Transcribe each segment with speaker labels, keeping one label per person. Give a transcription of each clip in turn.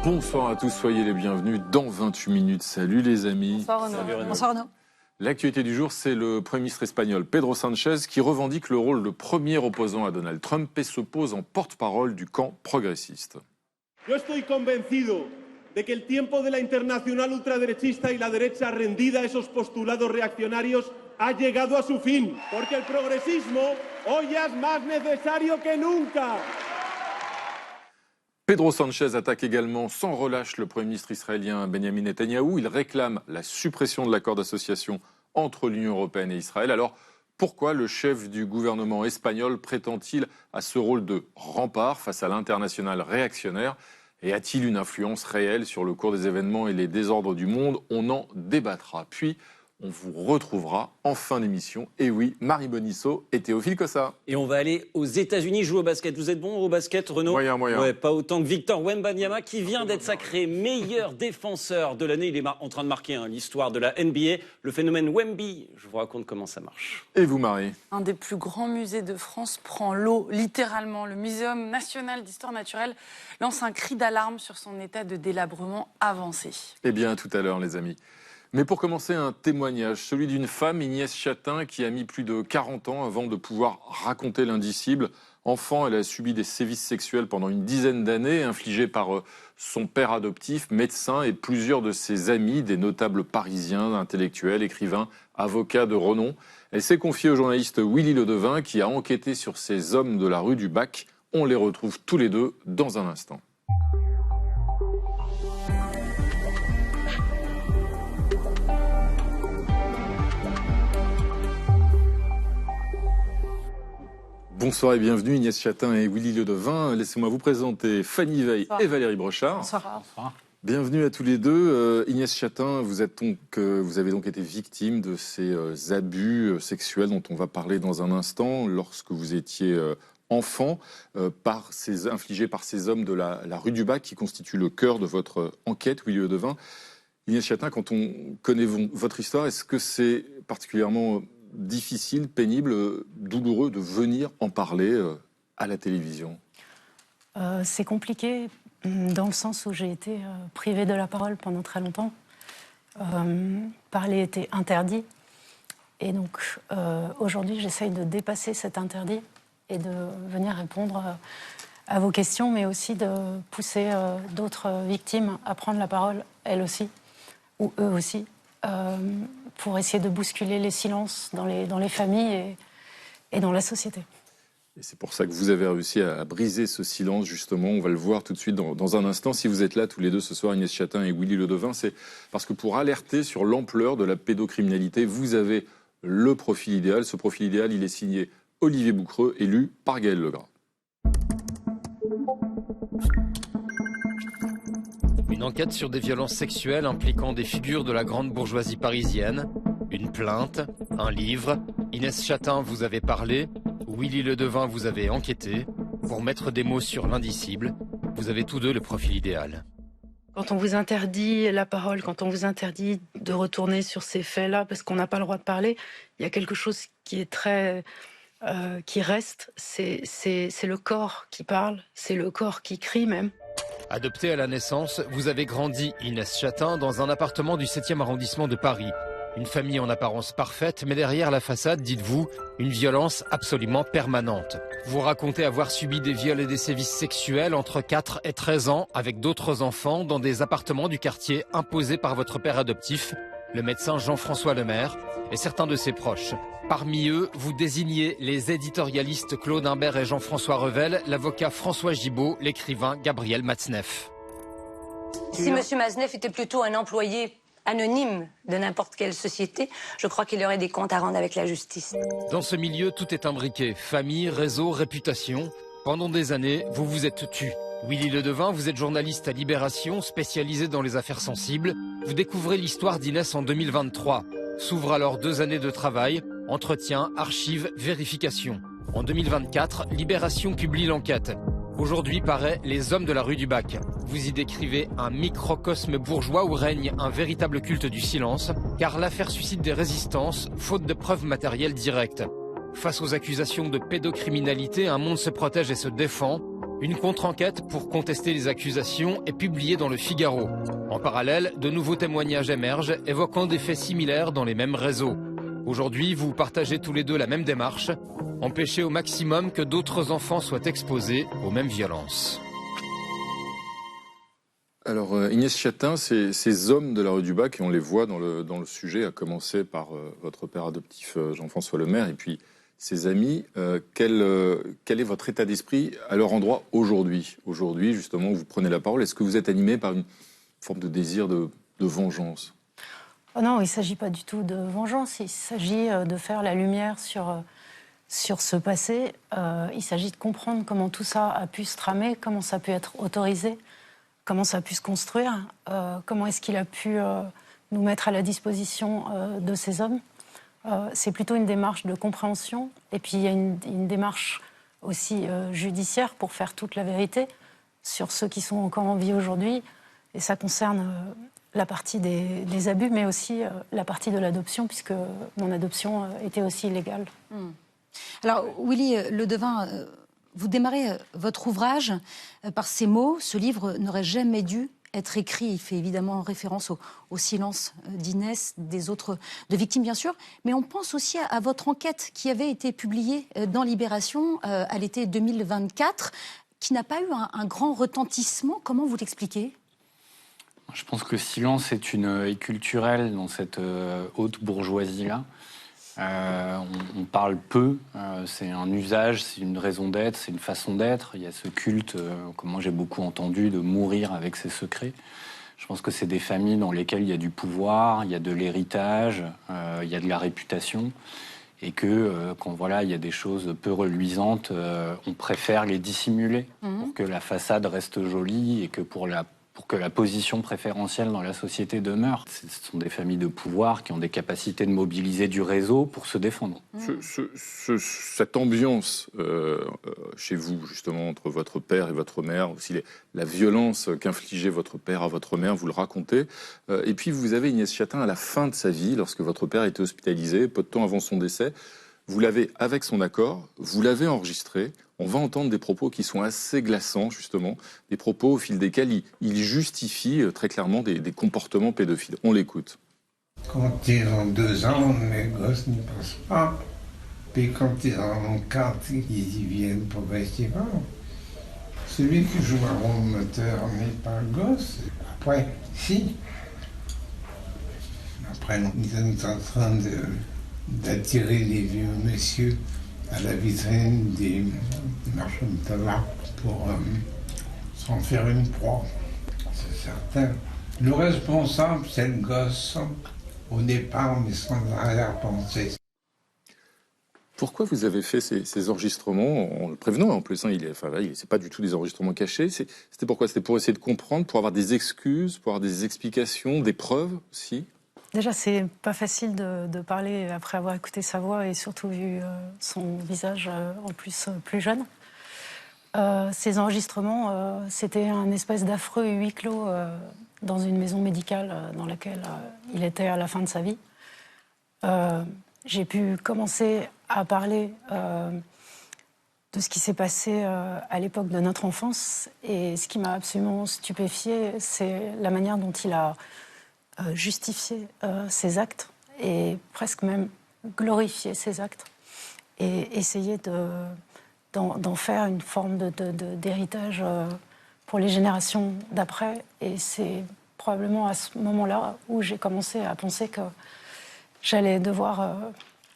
Speaker 1: Bonsoir à tous, soyez les bienvenus dans 28 minutes. Salut les amis.
Speaker 2: Bonsoir Renaud.
Speaker 1: Salut Renaud.
Speaker 2: Bonsoir Renaud.
Speaker 1: L'actualité du jour, c'est le Premier ministre espagnol Pedro Sánchez qui revendique le rôle de premier opposant à Donald Trump et se pose en porte-parole du camp progressiste.
Speaker 3: Yo estoy convencido de que el tiempo de la internacional ultraderechista y la derecha rendida a esos postulados reaccionarios ha llegado a su fin, porque el progresismo hoy es más necesario que nunca.
Speaker 1: Pedro Sánchez attaque également sans relâche le Premier ministre israélien Benjamin Netanyahou. Il réclame la suppression de l'accord d'association entre l'Union européenne et Israël. Alors, pourquoi le chef du gouvernement espagnol prétend-il à ce rôle de rempart face à l'international réactionnaire? Et a-t-il une influence réelle sur le cours des événements et les désordres du monde? On en débattra. Puis, on vous retrouvera en fin d'émission. Et oui, Marie Bonisso et Théophile Cossa.
Speaker 4: Et on va aller aux États-Unis jouer au basket. Vous êtes bon au basket, Renaud?
Speaker 1: Moyen.
Speaker 4: Ouais, pas autant que Victor Wembanyama qui vient d'être sacré meilleur défenseur de l'année. Il est en train de marquer l'histoire de la NBA. Le phénomène Wemby, je vous raconte comment ça marche.
Speaker 1: Et vous, Marie?
Speaker 2: Un des plus grands musées de France prend l'eau, littéralement. Le Muséum national d'histoire naturelle lance un cri d'alarme sur son état de délabrement avancé.
Speaker 1: Eh bien, à tout à l'heure, les amis. Mais pour commencer, un témoignage, celui d'une femme, Inès Chatin, qui a mis plus de 40 ans avant de pouvoir raconter l'indicible. Enfant, elle a subi des sévices sexuels pendant une dizaine d'années, infligés par son père adoptif, médecin, et plusieurs de ses amis, des notables parisiens, intellectuels, écrivains, avocats de renom. Elle s'est confiée au journaliste Willy Ledevin, qui a enquêté sur ces hommes de la rue du Bac. On les retrouve tous les deux dans un instant. Bonsoir et bienvenue Inès Chatin et Willy Ledevin. Laissez-moi vous présenter Fanny Veil et Valérie Brochard.
Speaker 2: Bonsoir.
Speaker 1: Bienvenue à tous les deux. Inès Chatin, vous avez donc été victime de ces abus sexuels dont on va parler dans un instant lorsque vous étiez enfant, infligés par ces hommes de la rue du Bac qui constituent le cœur de votre enquête, Willy Ledevin. Inès Chatin, quand on connaît votre histoire, est-ce que c'est particulièrement difficile, pénible, douloureux de venir en parler à la télévision?
Speaker 5: C'est compliqué dans le sens où j'ai été privée de la parole pendant très longtemps. Parler était interdit. Et donc aujourd'hui, j'essaye de dépasser cet interdit et de venir répondre à vos questions, mais aussi de pousser d'autres victimes à prendre la parole, elles aussi, ou eux aussi, pour essayer de bousculer les silences dans les familles et dans la société.
Speaker 1: Et c'est pour ça que vous avez réussi à briser ce silence, justement. On va le voir tout de suite dans un instant. Si vous êtes là tous les deux ce soir, Inès Chatin et Willy Ledevin, c'est parce que pour alerter sur l'ampleur de la pédocriminalité, vous avez le profil idéal. Ce profil idéal, il est signé Olivier Boucreux, élu par Gaël Legras.
Speaker 6: Une enquête sur des violences sexuelles impliquant des figures de la grande bourgeoisie parisienne. Une plainte, un livre. Inès Chatin, vous avez parlé. Willy Ledevin, vous avez enquêté. Pour mettre des mots sur l'indicible, vous avez tous deux le profil idéal.
Speaker 5: Quand on vous interdit la parole, quand on vous interdit de retourner sur ces faits-là, parce qu'on n'a pas le droit de parler, il y a quelque chose qui est qui reste, c'est le corps qui parle, c'est le corps qui crie même.
Speaker 6: Adoptée à la naissance, vous avez grandi, Inès Chatin, dans un appartement du 7e arrondissement de Paris. Une famille en apparence parfaite, mais derrière la façade, dites-vous, une violence absolument permanente. Vous racontez avoir subi des viols et des sévices sexuels entre 4 et 13 ans avec d'autres enfants dans des appartements du quartier imposés par votre père adoptif, le médecin Jean-François Lemaire, et certains de ses proches. Parmi eux, vous désignez les éditorialistes Claude Imbert et Jean-François Revel, l'avocat François Gibault, l'écrivain Gabriel Matzneff.
Speaker 7: Si M. Matzneff était plutôt un employé anonyme de n'importe quelle société, je crois qu'il aurait des comptes à rendre avec la justice.
Speaker 6: Dans ce milieu, tout est imbriqué. Famille, réseau, réputation. Pendant des années, vous vous êtes tu. Willy Ledevin, vous êtes journaliste à Libération, spécialisé dans les affaires sensibles. Vous découvrez l'histoire d'Inès en 2023. S'ouvrent alors 2 années de travail, entretien, archives, vérification. En 2024, Libération publie l'enquête. Aujourd'hui paraît Les Hommes de la rue du Bac. Vous y décrivez un microcosme bourgeois où règne un véritable culte du silence, car l'affaire suscite des résistances, faute de preuves matérielles directes. Face aux accusations de pédocriminalité, un monde se protège et se défend. Une contre-enquête pour contester les accusations est publiée dans le Figaro. En parallèle, de nouveaux témoignages émergent évoquant des faits similaires dans les mêmes réseaux. Aujourd'hui, vous partagez tous les deux la même démarche, empêcher au maximum que d'autres enfants soient exposés aux mêmes violences.
Speaker 1: Alors Inès Chatin, ces hommes de la rue du Bac, et on les voit dans le sujet, à commencer par votre père adoptif Jean-François Lemaire, et puis ses amis, quel est votre état d'esprit à leur endroit aujourd'hui ? Aujourd'hui, justement, vous prenez la parole, est-ce que vous êtes animé par une forme de désir de vengeance ?
Speaker 5: Oh non, il ne s'agit pas du tout de vengeance, il s'agit de faire la lumière sur ce passé. Il s'agit de comprendre comment tout ça a pu se tramer, comment ça a pu être autorisé, comment ça a pu se construire, comment est-ce qu'il a pu nous mettre à la disposition de ces hommes. C'est plutôt une démarche de compréhension. Et puis il y a une démarche aussi judiciaire pour faire toute la vérité sur ceux qui sont encore en vie aujourd'hui. Et ça concerne la partie des abus, mais aussi la partie de l'adoption, puisque mon adoption était aussi illégale.
Speaker 8: Alors, Willy Ledevin, vous démarrez votre ouvrage par ces mots. Ce livre n'aurait jamais dû être écrit. Il fait évidemment référence au silence d'Inès, des autres, de victimes bien sûr. Mais on pense aussi à votre enquête qui avait été publiée dans Libération à l'été 2024, qui n'a pas eu un grand retentissement. Comment vous l'expliquez ?
Speaker 9: Je pense que le silence est culturel dans cette haute bourgeoisie-là. On parle peu, c'est un usage, c'est une raison d'être, c'est une façon d'être. Il y a ce culte, que moi j'ai beaucoup entendu, de mourir avec ses secrets. Je pense que c'est des familles dans lesquelles il y a du pouvoir, il y a de l'héritage, il y a de la réputation. Et que quand il y a des choses peu reluisantes, on préfère les dissimuler pour que la façade reste jolie et que pour que la position préférentielle dans la société demeure. Ce sont des familles de pouvoir qui ont des capacités de mobiliser du réseau pour se défendre.
Speaker 1: Cette ambiance chez vous, justement, entre votre père et votre mère, aussi la violence qu'infligeait votre père à votre mère, vous le racontez. Et puis vous avez Inès Chatin à la fin de sa vie, lorsque votre père était hospitalisé, peu de temps avant son décès. Vous l'avez, avec son accord, vous l'avez enregistré. On va entendre des propos qui sont assez glaçants, justement, des propos au fil desquels il justifie très clairement des comportements pédophiles. On l'écoute.
Speaker 10: Quand ils ont 2 ans, mes gosses n'y passent pas. Puis quand ils en ont 4, ils y viennent progressivement. Celui qui joue un rôle moteur n'est pas un gosse. Après, si. Après, ils sont en train d'attirer les vieux messieurs à la vitrine des marchands de tabac pour s'en faire une proie. C'est certain. Le responsable, c'est le gosse, au départ, mais sans arrière-pensée.
Speaker 1: Pourquoi vous avez fait ces enregistrements en le prévenant en plus c'est pas du tout des enregistrements cachés. C'était pourquoi ? C'était pour essayer de comprendre, pour avoir des excuses, pour avoir des explications, des preuves aussi ?
Speaker 5: Déjà, c'est pas facile de parler après avoir écouté sa voix et surtout vu son visage en plus plus jeune. Ces enregistrements, c'était un espèce d'affreux huis clos dans une maison médicale dans laquelle il était à la fin de sa vie. J'ai pu commencer à parler de ce qui s'est passé à l'époque de notre enfance. Et ce qui m'a absolument stupéfiée, c'est la manière dont il a justifié ses actes et presque même glorifié ses actes et essayer d'en faire une forme d'héritage pour les générations d'après. Et c'est probablement à ce moment-là où j'ai commencé à penser que j'allais devoir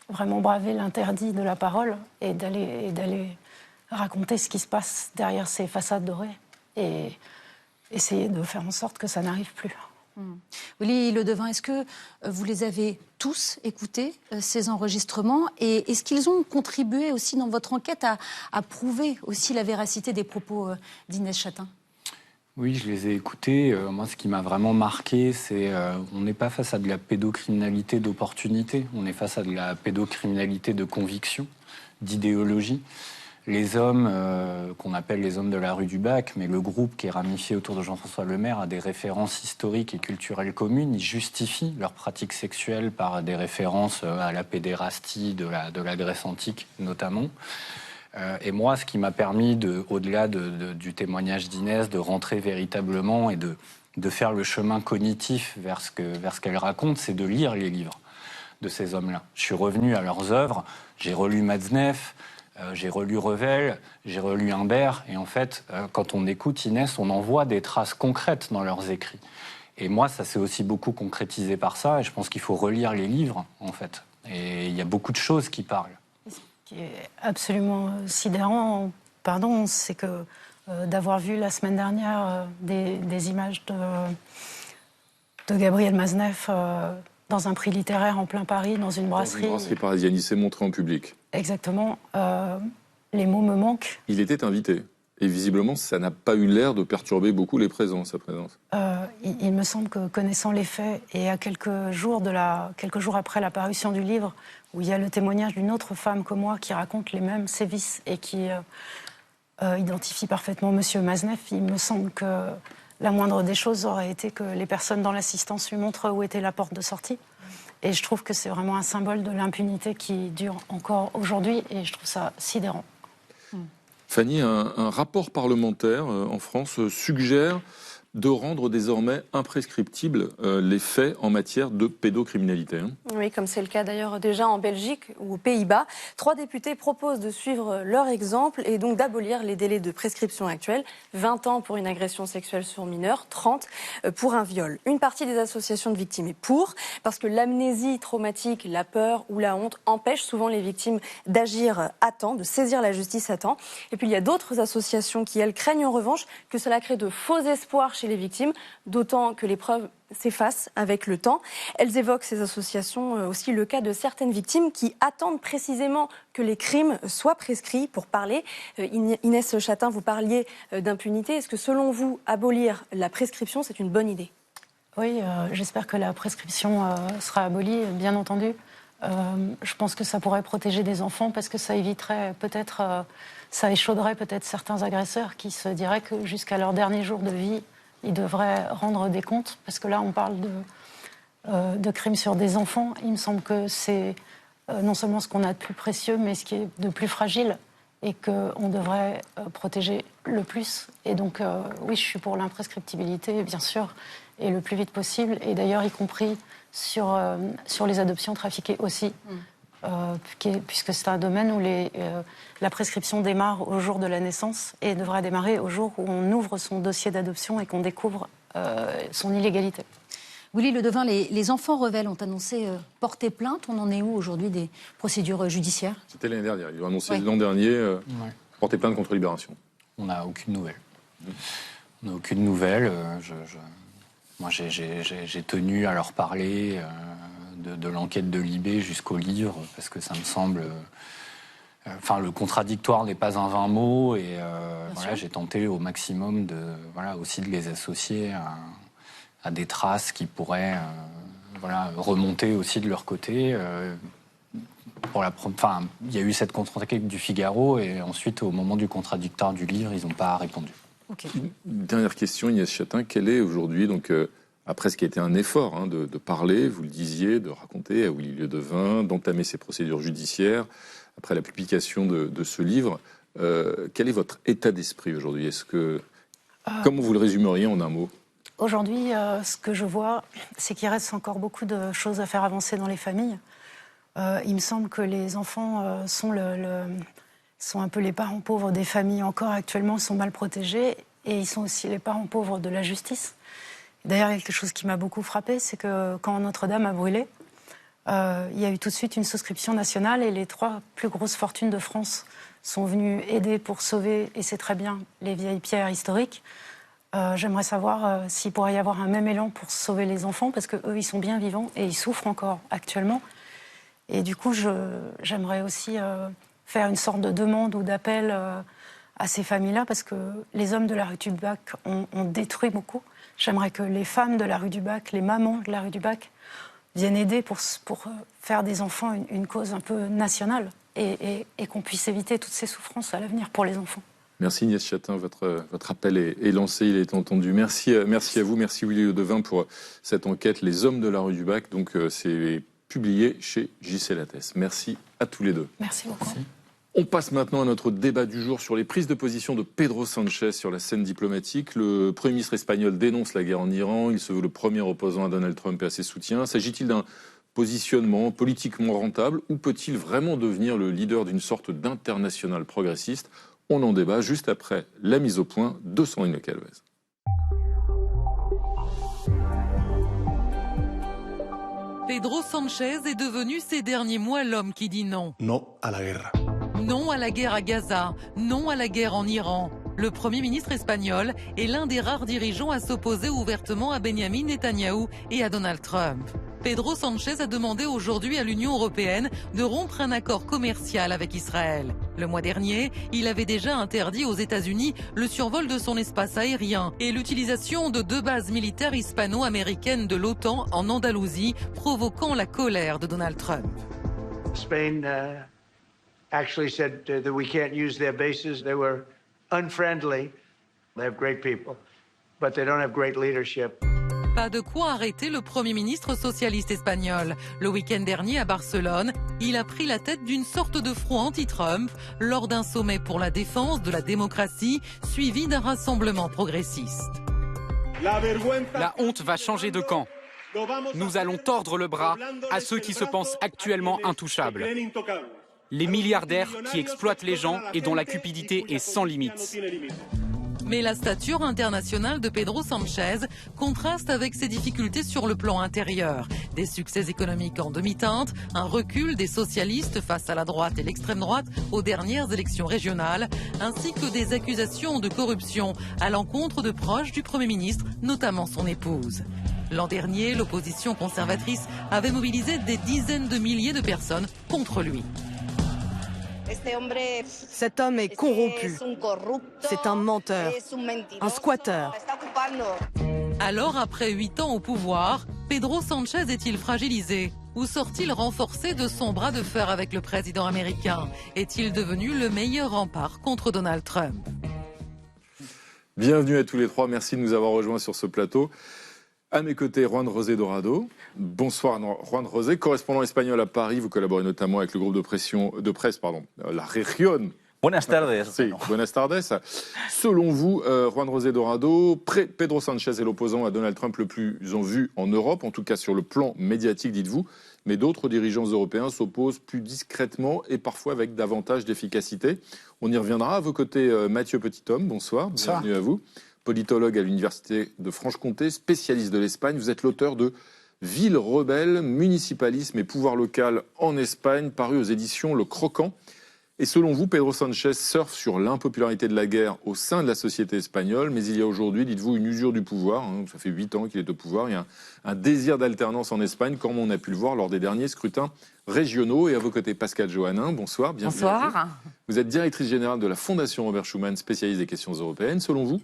Speaker 5: vraiment braver l'interdit de la parole et d'aller raconter ce qui se passe derrière ces façades dorées et essayer de faire en sorte que ça n'arrive plus.
Speaker 8: Willy Ledevin, est-ce que vous les avez tous écoutés, ces enregistrements, et est-ce qu'ils ont contribué aussi dans votre enquête à prouver aussi la véracité des propos d'Inès Chatin ?
Speaker 9: Oui, je les ai écoutés. Moi, ce qui m'a vraiment marqué, c'est on n'est pas face à de la pédocriminalité d'opportunité, on est face à de la pédocriminalité de conviction, d'idéologie. Les hommes, qu'on appelle les hommes de la rue du Bac, mais le groupe qui est ramifié autour de Jean-François Lemaire a des références historiques et culturelles communes. Ils justifient leurs pratiques sexuelles par des références à la pédérastie de la Grèce antique, notamment. Et moi, ce qui m'a permis, au-delà du témoignage d'Inès, de rentrer véritablement et de faire le chemin cognitif vers ce qu'elle raconte, c'est de lire les livres de ces hommes-là. Je suis revenu à leurs œuvres, j'ai relu Matzneff, j'ai relu Revel, j'ai relu Humbert, et en fait, quand on écoute Inès, on en voit des traces concrètes dans leurs écrits. Et moi, ça s'est aussi beaucoup concrétisé par ça, et je pense qu'il faut relire les livres, en fait. Et il y a beaucoup de choses qui parlent.
Speaker 5: Ce qui est absolument sidérant, c'est que d'avoir vu la semaine dernière des images de Gabriel Matzneff dans un prix littéraire en plein Paris, dans une brasserie.
Speaker 1: Dans une brasserie parisienne, il s'est montré en public.
Speaker 5: Exactement. Les mots me manquent.
Speaker 1: Il était invité. Et visiblement, ça n'a pas eu l'air de perturber beaucoup les présents, sa présence.
Speaker 5: Il me semble que, connaissant les faits, et à quelques jours après la parution du livre, où il y a le témoignage d'une autre femme que moi qui raconte les mêmes sévices et qui identifie parfaitement Monsieur Matzneff, il me semble que la moindre des choses aurait été que les personnes dans l'assistance lui montrent où était la porte de sortie. Et je trouve que c'est vraiment un symbole de l'impunité qui dure encore aujourd'hui, et je trouve ça sidérant.
Speaker 1: Fanny, un rapport parlementaire en France suggère de rendre désormais imprescriptibles les faits en matière de pédocriminalité.
Speaker 11: Oui, comme c'est le cas d'ailleurs déjà en Belgique ou aux Pays-Bas. 3 députés proposent de suivre leur exemple et donc d'abolir les délais de prescription actuels. 20 ans pour une agression sexuelle sur mineur, 30 pour un viol. Une partie des associations de victimes est pour, parce que l'amnésie traumatique, la peur ou la honte empêchent souvent les victimes d'agir à temps, de saisir la justice à temps. Et puis il y a d'autres associations qui, elles, craignent en revanche que cela crée de faux espoirs chez les victimes, d'autant que les preuves s'effacent avec le temps. Elles évoquent, ces associations, aussi le cas de certaines victimes qui attendent précisément que les crimes soient prescrits pour parler. Inès Chatin, vous parliez d'impunité. Est-ce que, selon vous, abolir la prescription, c'est une bonne idée ?
Speaker 5: Oui, j'espère que la prescription sera abolie, bien entendu. Je pense que ça pourrait protéger des enfants parce que ça éviterait peut-être, ça échauderait peut-être certains agresseurs qui se diraient que jusqu'à leur dernier jour de vie, ils devraient rendre des comptes, parce que là, on parle de crimes sur des enfants. Il me semble que c'est non seulement ce qu'on a de plus précieux, mais ce qui est de plus fragile, et qu'on devrait protéger le plus. Et donc, oui, je suis pour l'imprescriptibilité, bien sûr, et le plus vite possible, et d'ailleurs, y compris sur les adoptions trafiquées aussi, puisque c'est un domaine où la prescription démarre au jour de la naissance et devrait démarrer au jour où on ouvre son dossier d'adoption et qu'on découvre son illégalité.
Speaker 8: Willy Ledevin, les enfants Revel ont annoncé porter plainte. On en est où aujourd'hui des procédures judiciaires ?
Speaker 1: C'était l'année dernière. Ils ont annoncé l'an dernier porter plainte contre Libération.
Speaker 9: On n'a aucune nouvelle. On n'a aucune nouvelle. Moi, j'ai tenu à leur parler de l'enquête de Libé jusqu'au livre, parce que ça me semble... le contradictoire n'est pas un vain mot, et j'ai tenté au maximum aussi de les associer à des traces qui pourraient remonter aussi de leur côté. Il y a eu cette contre-enquête du Figaro, et ensuite, au moment du contradictoire du livre, ils n'ont pas répondu.
Speaker 5: Okay.
Speaker 1: Une dernière question, Inès Chatin. Quel est aujourd'hui, après ce qui a été un effort de parler, vous le disiez, de raconter à Willy Ledevin, d'entamer ses procédures judiciaires, après la publication de ce livre, quel est votre état d'esprit aujourd'hui ? Comment vous le résumeriez en un mot ?
Speaker 5: Aujourd'hui, ce que je vois, c'est qu'il reste encore beaucoup de choses à faire avancer dans les familles. Il me semble que les enfants sont un peu les parents pauvres des familles encore actuellement, sont mal protégés, et ils sont aussi les parents pauvres de la justice. D'ailleurs, quelque chose qui m'a beaucoup frappée, c'est que quand Notre-Dame a brûlé, il y a eu tout de suite une souscription nationale, et les 3 plus grosses fortunes de France sont venues aider pour sauver, et c'est très bien, les vieilles pierres historiques. J'aimerais savoir s'il pourrait y avoir un même élan pour sauver les enfants, parce qu'eux, ils sont bien vivants et ils souffrent encore actuellement. Et du coup, j'aimerais aussi faire une sorte de demande ou d'appel à ces familles-là, parce que les hommes de la rue du Bac ont détruit beaucoup. J'aimerais que les femmes de la rue du Bac, les mamans de la rue du Bac, viennent aider pour faire des enfants une cause un peu nationale, et qu'on puisse éviter toutes ces souffrances à l'avenir pour les enfants.
Speaker 1: Merci Inès Chatin, votre appel est lancé, il est entendu. Merci à vous, merci Willy Ledevin pour cette enquête, Les Hommes de la rue du Bac. Donc c'est publié chez J.C. Lattès. Merci à tous les deux.
Speaker 5: Merci beaucoup. Merci.
Speaker 1: On passe maintenant à notre débat du jour sur les prises de position de Pedro Sánchez sur la scène diplomatique. Le Premier ministre espagnol dénonce la guerre en Iran. Il se veut le premier opposant à Donald Trump et à ses soutiens. S'agit-il d'un positionnement politiquement rentable ou peut-il vraiment devenir le leader d'une sorte d'international progressiste? On en débat juste après la mise au point de Sandrine Calvez.
Speaker 12: Pedro Sánchez est devenu ces derniers mois l'homme qui dit non.
Speaker 13: Non à la guerre.
Speaker 12: Non à la guerre à Gaza, non à la guerre en Iran. Le Premier ministre espagnol est l'un des rares dirigeants à s'opposer ouvertement à Benjamin Netanyahou et à Donald Trump. Pedro Sánchez a demandé aujourd'hui à l'Union européenne de rompre un accord commercial avec Israël. Le mois dernier, il avait déjà interdit aux États-Unis le survol de son espace aérien et l'utilisation de 2 bases militaires hispano-américaines de l'OTAN en Andalousie, provoquant la colère de Donald Trump.
Speaker 14: Spain actually said that we can't use their bases. They were unfriendly. They have great people, but they don't have great leadership.
Speaker 12: Pas de quoi arrêter le Premier ministre socialiste espagnol. Le week-end dernier à Barcelone, il a pris la tête d'une sorte de front anti-Trump lors d'un sommet pour la défense de la démocratie suivi d'un rassemblement progressiste.
Speaker 15: La honte va changer de camp. Nous allons tordre le bras à ceux qui se pensent actuellement intouchables. Les milliardaires qui exploitent les gens et dont la cupidité est sans limite.
Speaker 12: Mais la stature internationale de Pedro Sánchez contraste avec ses difficultés sur le plan intérieur. Des succès économiques en demi-teinte, un recul des socialistes face à la droite et l'extrême droite aux dernières élections régionales, ainsi que des accusations de corruption à l'encontre de proches du Premier ministre, notamment son épouse. L'an dernier, l'opposition conservatrice avait mobilisé des dizaines de milliers de personnes contre lui.
Speaker 16: Cet homme est corrompu. C'est un menteur, un squatteur.
Speaker 12: Alors, après 8 ans au pouvoir, Pedro Sánchez est-il fragilisé? Ou sort-il renforcé de son bras de fer avec le président américain? Est-il devenu le meilleur rempart contre Donald Trump?
Speaker 1: Bienvenue à tous les trois, merci de nous avoir rejoints sur ce plateau. À mes côtés, Juan José Dorado. Bonsoir, Juan José, correspondant espagnol à Paris. Vous collaborez notamment avec le groupe de presse, La Región.
Speaker 17: Buenas tardes.
Speaker 1: Sí, buenas tardes. Selon vous, Juan José Dorado, Pedro Sánchez est l'opposant à Donald Trump le plus en vue en Europe, en tout cas sur le plan médiatique, dites-vous. Mais d'autres dirigeants européens s'opposent plus discrètement et parfois avec davantage d'efficacité. On y reviendra. À vos côtés, Mathieu Petithomme, bonsoir. Bienvenue à vous. Politologue à l'Université de Franche-Comté, spécialiste de l'Espagne. Vous êtes l'auteur de Ville rebelle, municipalisme et pouvoir local en Espagne, paru aux éditions Le Croquant. Et selon vous, Pedro Sánchez surfe sur l'impopularité de la guerre au sein de la société espagnole, mais il y a aujourd'hui, dites-vous, une usure du pouvoir. Ça fait 8 ans qu'il est au pouvoir. Il y a un désir d'alternance en Espagne, comme on a pu le voir lors des derniers scrutins régionaux. Et à vos côtés, Pascale Johannin, bonsoir. Bienvenue.
Speaker 2: Bonsoir.
Speaker 1: Vous êtes directrice générale de la Fondation Robert Schuman, spécialiste des questions européennes. Selon vous,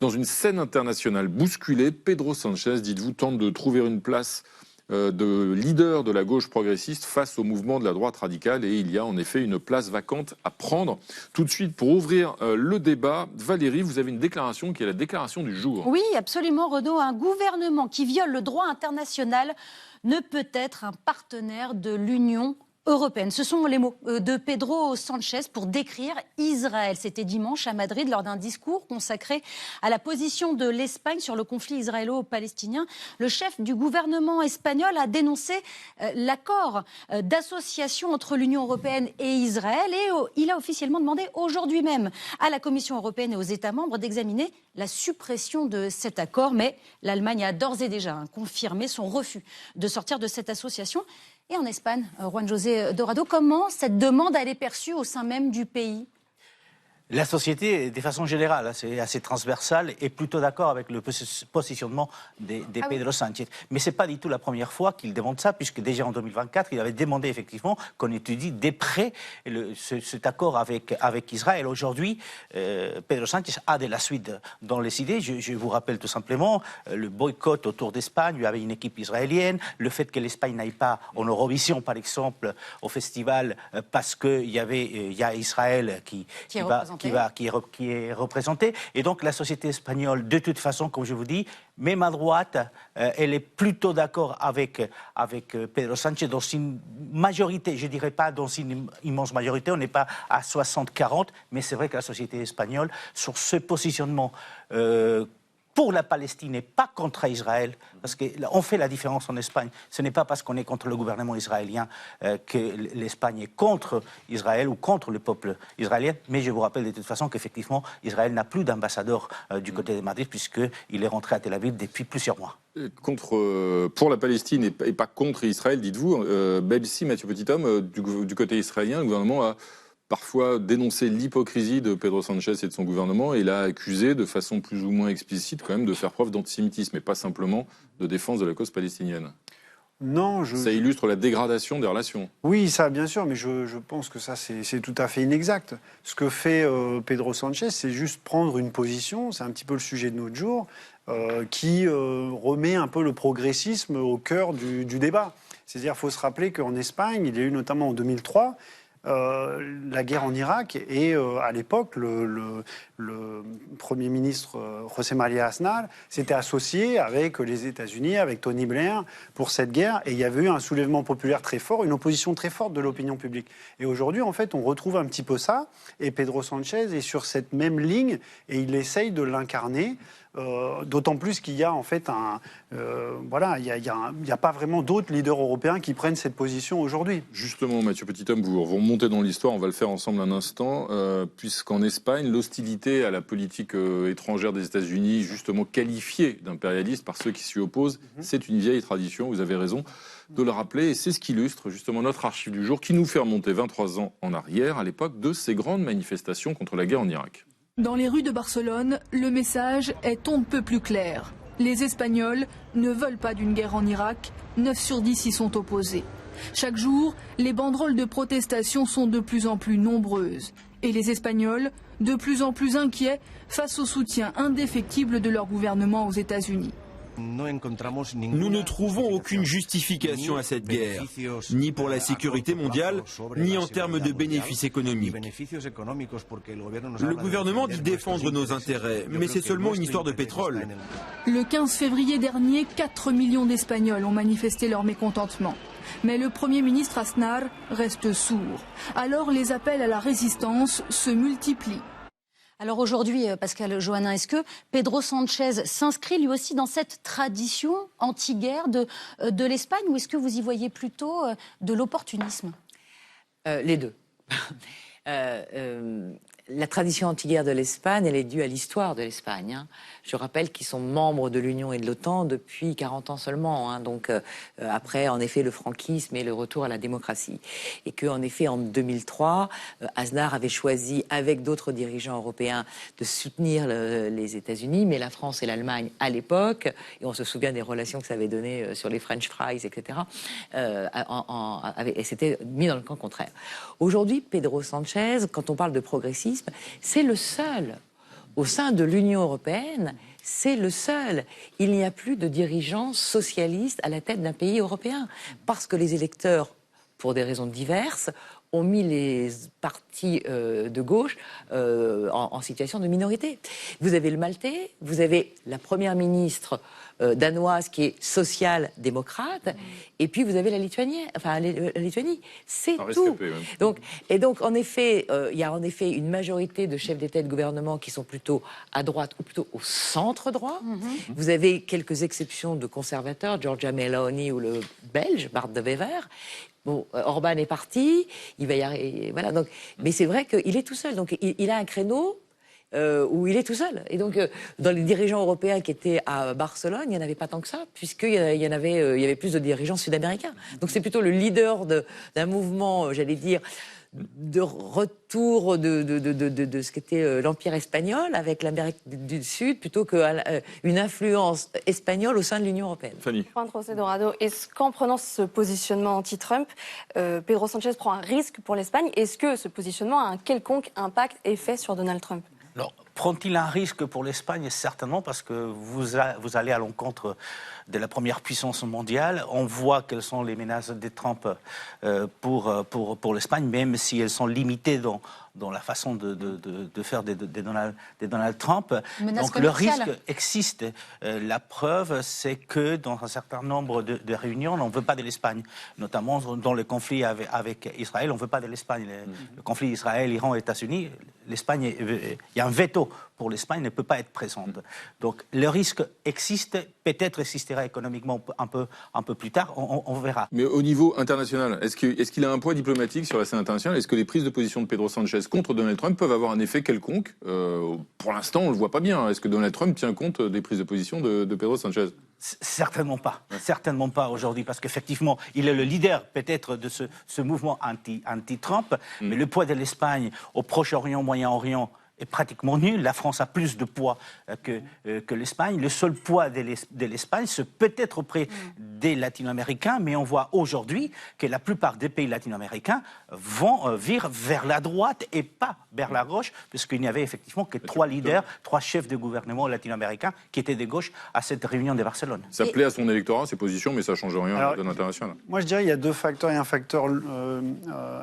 Speaker 1: dans une scène internationale bousculée, Pedro Sánchez, dites-vous, tente de trouver une place de leader de la gauche progressiste face au mouvement de la droite radicale. Et il y a en effet une place vacante à prendre. Tout de suite, pour ouvrir le débat, Valérie, vous avez une déclaration qui est la déclaration du jour.
Speaker 8: Oui, absolument, Renaud. Un gouvernement qui viole le droit international ne peut être un partenaire de l'Union européenne. Ce sont les mots de Pedro Sánchez pour décrire Israël. C'était dimanche à Madrid lors d'un discours consacré à la position de l'Espagne sur le conflit israélo-palestinien. Le chef du gouvernement espagnol a dénoncé l'accord d'association entre l'Union européenne et Israël et il a officiellement demandé aujourd'hui même à la Commission européenne et aux États membres d'examiner la suppression de cet accord. Mais l'Allemagne a d'ores et déjà confirmé son refus de sortir de cette association. Et en Espagne, Juan José Dorado, comment cette demande elle est perçue au sein même du pays ?
Speaker 17: La société, de façon générale, c'est assez transversale, est plutôt d'accord avec le positionnement de Pedro Sánchez. Mais ce n'est pas du tout la première fois qu'il demande ça, puisque déjà en 2024, il avait demandé effectivement qu'on étudie de près cet accord avec Israël. Aujourd'hui, Pedro Sánchez a de la suite dans les idées. Je vous rappelle tout simplement le boycott autour d'Espagne, il y avait une équipe israélienne, le fait que l'Espagne n'aille pas en Eurovision, par exemple, au festival, parce qu'il y a Israël qui qui est représentée. Et donc la société espagnole, de toute façon, comme je vous dis, même à droite, elle est plutôt d'accord avec Pedro Sánchez dans une majorité, je ne dirais pas dans une immense majorité, on n'est pas à 60-40, mais c'est vrai que la société espagnole, sur ce positionnement pour la Palestine et pas contre Israël, parce qu'on fait la différence en Espagne. Ce n'est pas parce qu'on est contre le gouvernement israélien que l'Espagne est contre Israël ou contre le peuple israélien, mais je vous rappelle de toute façon qu'effectivement, Israël n'a plus d'ambassadeur du côté de Madrid, puisqu'il est rentré à Tel Aviv depuis plusieurs mois.
Speaker 1: Pour la Palestine et pas contre Israël, dites-vous, même si, Mathieu Petithomme, du côté israélien, le gouvernement a parfois dénoncé l'hypocrisie de Pedro Sánchez et de son gouvernement et l'a accusé de façon plus ou moins explicite quand même de faire preuve d'antisémitisme et pas simplement de défense de la cause palestinienne.
Speaker 13: Non,
Speaker 1: ça illustre la dégradation des relations.
Speaker 13: Oui, ça bien sûr, mais je pense que ça c'est tout à fait inexact. Ce que fait Pedro Sánchez, c'est juste prendre une position, c'est un petit peu le sujet de notre jour, qui remet un peu le progressisme au cœur du débat. C'est-à-dire qu'il faut se rappeler qu'en Espagne, il y a eu notamment en 2003, la guerre en Irak et à l'époque le Premier ministre José María Aznar s'était associé avec les États-Unis, avec Tony Blair pour cette guerre et il y avait eu un soulèvement populaire très fort, une opposition très forte de l'opinion publique. Et aujourd'hui en fait on retrouve un petit peu ça et Pedro Sánchez est sur cette même ligne et il essaye de l'incarner. D'autant plus qu'il y a en fait il n'y a pas vraiment d'autres leaders européens qui prennent cette position aujourd'hui.
Speaker 1: Justement, Mathieu Petithomme, vous remontez dans l'histoire, on va le faire ensemble un instant, puisqu'en Espagne, l'hostilité à la politique étrangère des États-Unis, justement qualifiée d'impérialiste par ceux qui s'y opposent, c'est une vieille tradition, vous avez raison de le rappeler, et c'est ce qui illustre justement notre archive du jour, qui nous fait remonter 23 ans en arrière, à l'époque de ces grandes manifestations contre la guerre en Irak.
Speaker 18: Dans les rues de Barcelone, le message est on ne peut plus clair. Les Espagnols ne veulent pas d'une guerre en Irak, 9 sur 10 y sont opposés. Chaque jour, les banderoles de protestation sont de plus en plus nombreuses. Et les Espagnols, de plus en plus inquiets face au soutien indéfectible de leur gouvernement aux États-Unis.
Speaker 19: Nous ne trouvons aucune justification à cette guerre, ni pour la sécurité mondiale, ni en termes de bénéfices économiques. Le gouvernement dit défendre nos intérêts, mais c'est seulement une histoire de pétrole.
Speaker 18: Le 15 février dernier, 4 millions d'Espagnols ont manifesté leur mécontentement. Mais le Premier ministre Aznar reste sourd. Alors les appels à la résistance se multiplient.
Speaker 8: Alors aujourd'hui, Pascal Joannin, est-ce que Pedro Sánchez s'inscrit lui aussi dans cette tradition anti-guerre de l'Espagne ou est-ce que vous y voyez plutôt de l'opportunisme ?
Speaker 20: Les deux. La tradition anti-guerre de l'Espagne, elle est due à l'histoire de l'Espagne. Hein. Je rappelle qu'ils sont membres de l'Union et de l'OTAN depuis 40 ans seulement. Hein. Donc après, en effet, le franquisme et le retour à la démocratie. Et qu'en effet, en 2003, Aznar avait choisi, avec d'autres dirigeants européens, de soutenir les États-Unis, mais la France et l'Allemagne à l'époque, et on se souvient des relations que ça avait données sur les French fries, etc., et c'était mis dans le camp contraire. Aujourd'hui, Pedro Sánchez, quand on parle de progressisme, c'est le seul, au sein de l'Union européenne, c'est le seul. Il n'y a plus de dirigeants socialistes à la tête d'un pays européen, parce que les électeurs, pour des raisons diverses, ont mis les partis de gauche en situation de minorité. Vous avez le Maltais, vous avez la première ministre danoise qui est social-démocrate, et puis vous avez la Lituanie. C'est tout. Donc, en effet, il y a en effet une majorité de chefs d'État et de gouvernement qui sont plutôt à droite ou plutôt au centre-droit. Vous avez quelques exceptions de conservateurs, Giorgia Meloni ou le Belge, Bart de Wever. Bon, Orban est parti, il va y arriver, voilà. Donc, mais c'est vrai qu'il est tout seul. Donc, il a un créneau où il est tout seul. Et donc, dans les dirigeants européens qui étaient à Barcelone, il n'y en avait pas tant que ça, puisqu'il y avait plus de dirigeants sud-américains. Donc, c'est plutôt le leader d'un mouvement, j'allais dire, de retour de ce qu'était l'Empire espagnol avec l'Amérique du Sud plutôt qu'une influence espagnole au sein de l'Union européenne.
Speaker 1: Fanny.
Speaker 11: Juan José Dorado, est-ce qu'en prenant ce positionnement anti-Trump, Pedro Sánchez prend un risque pour l'Espagne ? Est-ce que ce positionnement a un quelconque impact, effet sur Donald Trump ?
Speaker 17: Alors, Prend-il un risque pour l'Espagne? Certainement, parce que vous allez à l'encontre de la première puissance mondiale. On voit quelles sont les menaces de Trump pour l'Espagne, même si elles sont limitées dans la façon de faire des Donald Trump. Donc le risque existe. La preuve, c'est que dans un certain nombre de réunions, on ne veut pas de l'Espagne, notamment dans le conflit avec Israël, on ne veut pas de l'Espagne. Le conflit Israël-Iran, États-Unis, l'Espagne, il y a un veto pour l'Espagne, ne peut pas être présente. Donc le risque existe, peut-être existera économiquement un peu plus tard, on verra.
Speaker 1: Mais au niveau international, est-ce qu'il a un poids diplomatique sur la scène internationale? Est-ce que les prises de position de Pedro Sanchez contre Donald Trump peuvent avoir un effet quelconque? Pour l'instant, on ne le voit pas bien. Est-ce que Donald Trump tient compte des prises de position de Pedro Sanchez?
Speaker 17: Certainement pas. Certainement pas aujourd'hui, parce qu'effectivement, il est le leader peut-être de ce mouvement anti-Trump, mais le poids de l'Espagne au Proche-Orient, Moyen-Orient est pratiquement nul. La France a plus de poids que l'Espagne. Le seul poids de l'Espagne, c'est peut-être auprès des Latino-Américains, mais on voit aujourd'hui que la plupart des pays latino-américains vont virer vers la droite et pas vers la gauche, puisqu'il n'y avait effectivement que 3 leaders, 3 chefs de gouvernement latino-américains qui étaient de gauche à cette réunion de Barcelone.
Speaker 1: Ça plaît à son électorat, ses positions, mais ça ne change rien de l'international.
Speaker 13: Moi, je dirais qu'il y a 2 facteurs. Il y a un facteur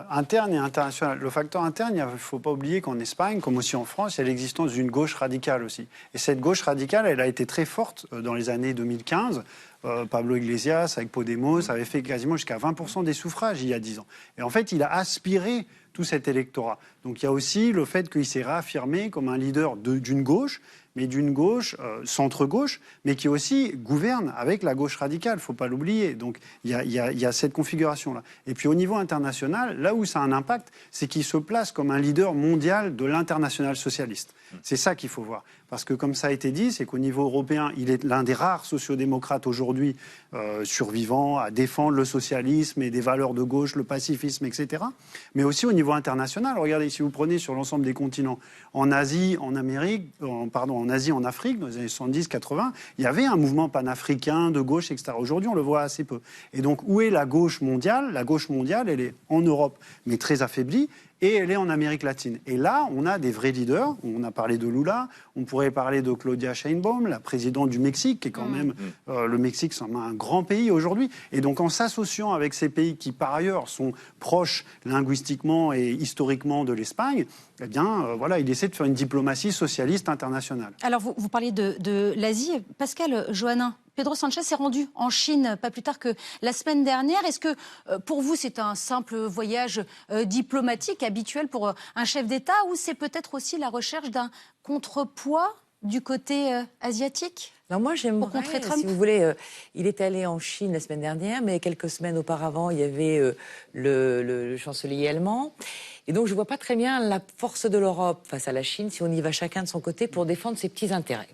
Speaker 13: interne et international. Le facteur interne, il ne faut pas oublier qu'en Espagne, comme aussi en France, il y a l'existence d'une gauche radicale aussi. Et cette gauche radicale, elle a été très forte dans les années 2015. Pablo Iglesias, avec Podemos, avait fait quasiment jusqu'à 20% des suffrages il y a 10 ans. Et en fait, il a aspiré tout cet électorat. Donc il y a aussi le fait qu'il s'est réaffirmé comme un leader d'une gauche, mais d'une gauche, centre-gauche, mais qui aussi gouverne avec la gauche radicale, il ne faut pas l'oublier. Donc il y a cette configuration-là. Et puis au niveau international, là où ça a un impact, c'est qu'il se place comme un leader mondial de l'international socialiste. C'est ça qu'il faut voir. Parce que comme ça a été dit, c'est qu'au niveau européen, il est l'un des rares sociodémocrates aujourd'hui survivants à défendre le socialisme et des valeurs de gauche, le pacifisme, etc. Mais aussi au niveau international. Regardez, si vous prenez sur l'ensemble des continents, en Asie, en Asie, en Afrique, dans les années 70-80, il y avait un mouvement panafricain de gauche, etc. Aujourd'hui, on le voit assez peu. Et donc, où est la gauche mondiale? La gauche mondiale, elle est en Europe, mais très affaiblie. Et elle est en Amérique latine. Et là, on a des vrais leaders. On a parlé de Lula, on pourrait parler de Claudia Sheinbaum, la présidente du Mexique, qui est quand même... le Mexique, c'est un grand pays aujourd'hui. Et donc, en s'associant avec ces pays qui, par ailleurs, sont proches linguistiquement et historiquement de l'Espagne, eh bien, voilà, il essaie de faire une diplomatie socialiste internationale.
Speaker 8: Alors, vous parliez de l'Asie. Pascal Joannin, Pedro Sanchez s'est rendu en Chine pas plus tard que la semaine dernière. Est-ce que, pour vous, c'est un simple voyage diplomatique habituel pour un chef d'État ou c'est peut-être aussi la recherche d'un contrepoids du côté asiatique?
Speaker 20: Alors moi, j'aimerais, si vous voulez, il est allé en Chine la semaine dernière, mais quelques semaines auparavant, il y avait le chancelier allemand. Et donc, je ne vois pas très bien la force de l'Europe face à la Chine si on y va chacun de son côté pour défendre ses petits intérêts.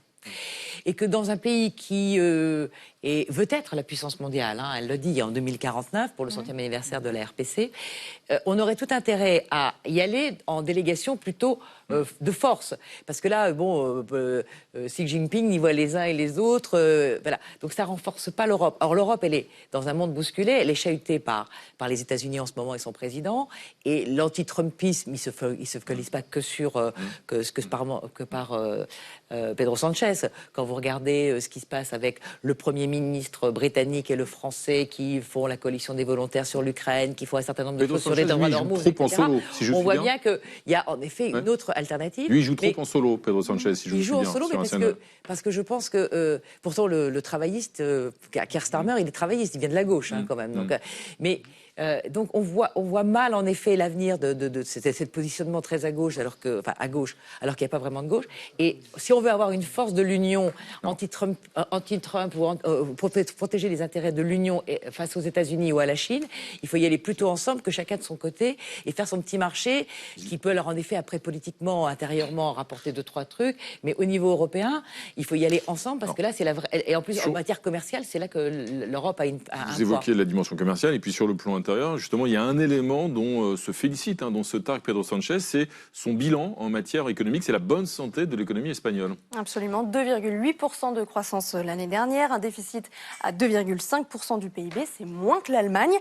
Speaker 20: Et que dans un pays qui veut être la puissance mondiale, hein, elle le dit en 2049 pour le 100e anniversaire de la RPC, on aurait tout intérêt à y aller en délégation plutôt de force. Parce que là, Xi Jinping y voit les uns et les autres. Voilà. Donc ça ne renforce pas l'Europe. Or, l'Europe, elle est dans un monde bousculé, elle est chahutée par les États-Unis en ce moment et son président. Et l'anti-Trumpisme, il ne se focalise pas que par Pedro Sanchez. Quand vous regardez ce qui se passe avec le Premier ministre britannique et le français qui font la coalition des volontaires sur l'Ukraine, qui font un certain nombre de choses sur les droits d'Ormuz, etc. On voit bien qu'il y a en effet une autre alternative.
Speaker 1: Lui, il joue trop en solo, Pedro Sanchez, si je me souviens.
Speaker 20: Il joue en solo, mais parce que je pense que pourtant le travailliste, Keir Starmer, il est travailliste, il vient de la gauche quand même. Donc, donc on voit mal en effet l'avenir de ce positionnement très à gauche, alors qu'il n'y a pas vraiment de gauche. Et si on veut avoir une force de l'Union anti-Trump ou protéger les intérêts de l'Union face aux États-Unis ou à la Chine, il faut y aller plutôt ensemble que chacun de son côté et faire son petit marché qui peut leur en effet après politiquement, intérieurement rapporter 2-3 trucs. Mais au niveau européen, il faut y aller ensemble parce que là c'est la vraie. Et en plus en matière commerciale, c'est là que l'Europe a un
Speaker 1: Vous évoquiez la dimension commerciale et puis sur le plan l'Intérieur, justement, il y a un élément dont se félicite, dont se targue Pedro Sanchez, c'est son bilan en matière économique, c'est la bonne santé de l'économie espagnole.
Speaker 11: Absolument, 2,8% de croissance l'année dernière, un déficit à 2,5% du PIB, c'est moins que l'Allemagne.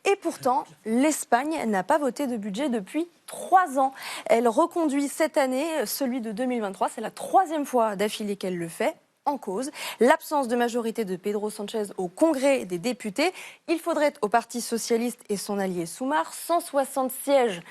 Speaker 11: Et pourtant, l'Espagne n'a pas voté de budget depuis 3 ans. Elle reconduit cette année celui de 2023, c'est la 3e fois d'affilée qu'elle le fait. En cause, l'absence de majorité de Pedro Sanchez au Congrès des députés. Il faudrait au Parti socialiste et son allié Sumar 176